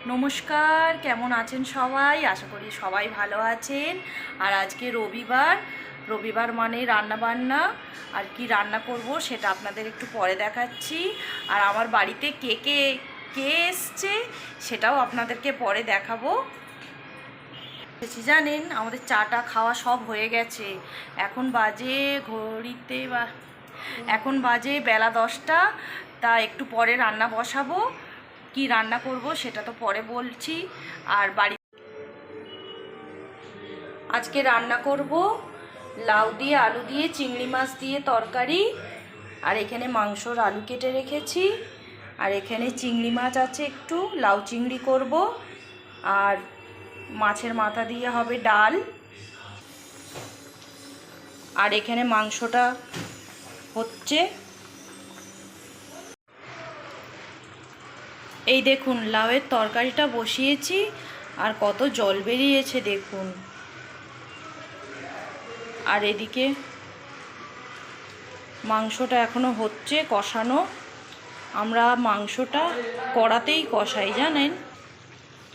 নমস্কার, কেমন আছেন সবাই? আশা করি সবাই ভালো আছেন। আর আজকে রবিবার মানে রান্না বান্না। আর কি রান্না করব সেটা আপনাদের একটু পরে দেখাচ্ছি। আর আমার বাড়িতে কে এসছে সেটাও আপনাদেরকে পরে দেখাবো। জানেন, আমাদের চাটা খাওয়া সব হয়ে গেছে। এখন বাজে এখন বাজে বেলা 10টা। তা একটু পরে রান্না বসাবো। কি রান্না করব সেটা তো পরে বলছি। আর আজকে রান্না করব লাউ দিয়ে আলু দিয়ে চিংড়ি মাছ দিয়ে তরকারি। আর এখানে মাংসর আলু কেটে রেখেছি। আর এখানে চিংড়ি মাছ আছে, একটু লাউ চিংড়ি করব। আর মাছের মাথা দিয়ে হবে ডাল। আর এখানে মাংসটা হচ্ছে। এই দেখুন, লাউয়ের তরকারিটা বসিয়েছি আর কত জল বেরিয়েছে দেখুন। আর এদিকে মাংসটা এখনো হচ্ছে কষানো। আমরা মাংসটা কড়াতেই কষাই, জানেন।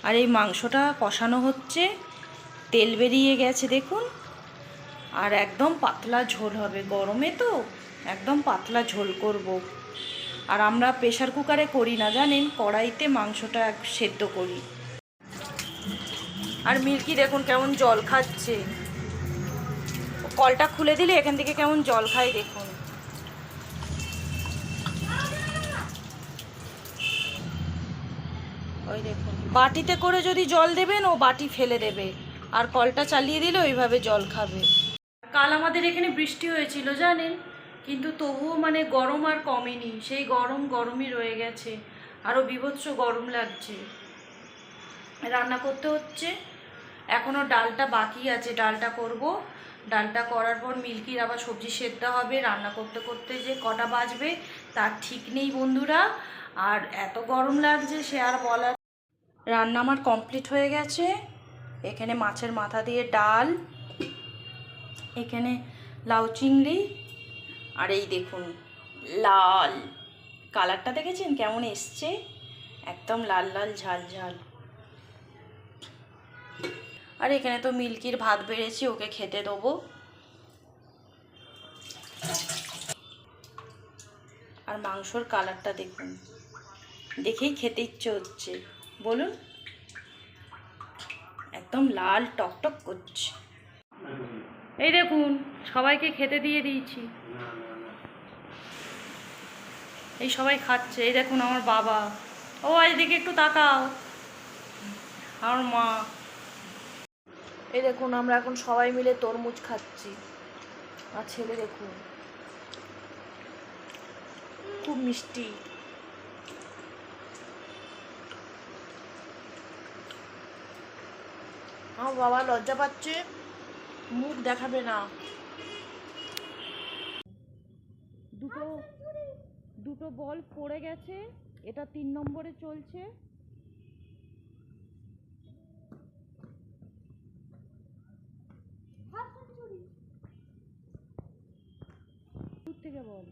আর এই মাংসটা কষানো হচ্ছে, তেল বেরিয়ে গেছে দেখুন। আর একদম পাতলা ঝোল হবে, গরমে তো একদম পাতলা ঝোল করব। আর আমরা প্রেশার কুকারে করি না, জানেন, কড়াইতে মাংসটা সেদ্ধ করি। আর মিল্কি দেখুন কেমন জল খাচ্ছে। কলটা খুলে দিলে এখান থেকে কেমন জল খায় দেখুন। ওই দেখুন, বাটিতে করে যদি জল দেবেন ও বাটি ফেলে দেবে, আর কলটা চালিয়ে দিলে ওইভাবে জল খাবে। কাল আমাদের এখানে বৃষ্টি হয়েছিল, জানেন, কিন্তু তবুও মানে গরম আর কমেনি। সেই গরমই রয়ে গেছে। আরও বীভৎস গরম লাগছে। রান্না করতে হচ্ছে। এখনও ডালটা বাকি আছে, ডালটা করব। ডালটা করার পর মিল্কির আবার সবজি সেদ্ধ হবে। রান্না করতে করতে যে কটা বাজবে তার ঠিক নেই বন্ধুরা। আর এত গরম লাগছে সে আর বলার। রান্না আমার কমপ্লিট হয়ে গেছে। এখানে মাছের মাথা দিয়ে ডাল, এখানে লাউ চিংড়ি। আর এই দেখুন লাল কালারটা দেখেছেন কেমন এসছে, একদম লাল লাল ঝাল ঝাল। আর এখানে তো মিল্কির ভাত বেড়েছি, ওকে খেতে দেবো। আর মাংসর কালারটা দেখুন, দেখেই খেতে ইচ্ছে হচ্ছে, বলুন। একদম লাল টকটক করছে। এই দেখুন, সবাইকে খেতে দিয়ে দিয়েছি। এই সবাই খাচ্ছে। এই দেখুন আমার বাবা, ও এদিকে একটু তাকাও, আমার মা। এই দেখুন আমরা এখন সবাই মিলে তরমুজ খাচ্ছি। আর ছেলে দেখুন খুব মিষ্টি। আমার বাবা লজ্জা পাচ্ছে, মুখ দেখাবে না। দুটো বল পড়ে গেছে, এটা 3 নম্বরে চলছে। দূর থেকে বল।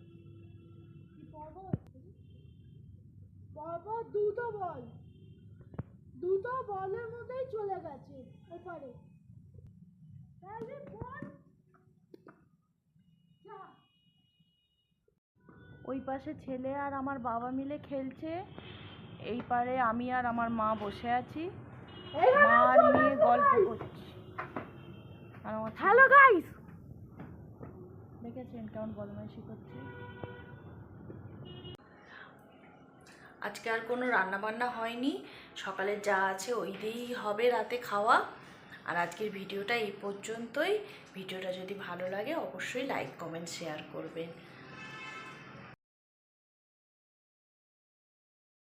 বাবা দুটো বলের মধ্যেই চলে গেছে ওপারে। ওই পাশে ছেলে আর আমার বাবা মিলে খেলছে, এই পারে আমি আর আমার মা বসে আছি। মা আর মেয়ে গল্প করছি। আর আমার হ্যালো গাইস, দেখেছেন কেমন বদমাইশি করছে। আজকে আর কোনো রান্না বান্না হয়নি, সকালে যা আছে ওই দিয়েই হবে রাতে খাওয়া। আর আজকের ভিডিওটা এই পর্যন্তই। ভিডিওটা যদি ভালো লাগে অবশ্যই লাইক কমেন্ট শেয়ার করবেন।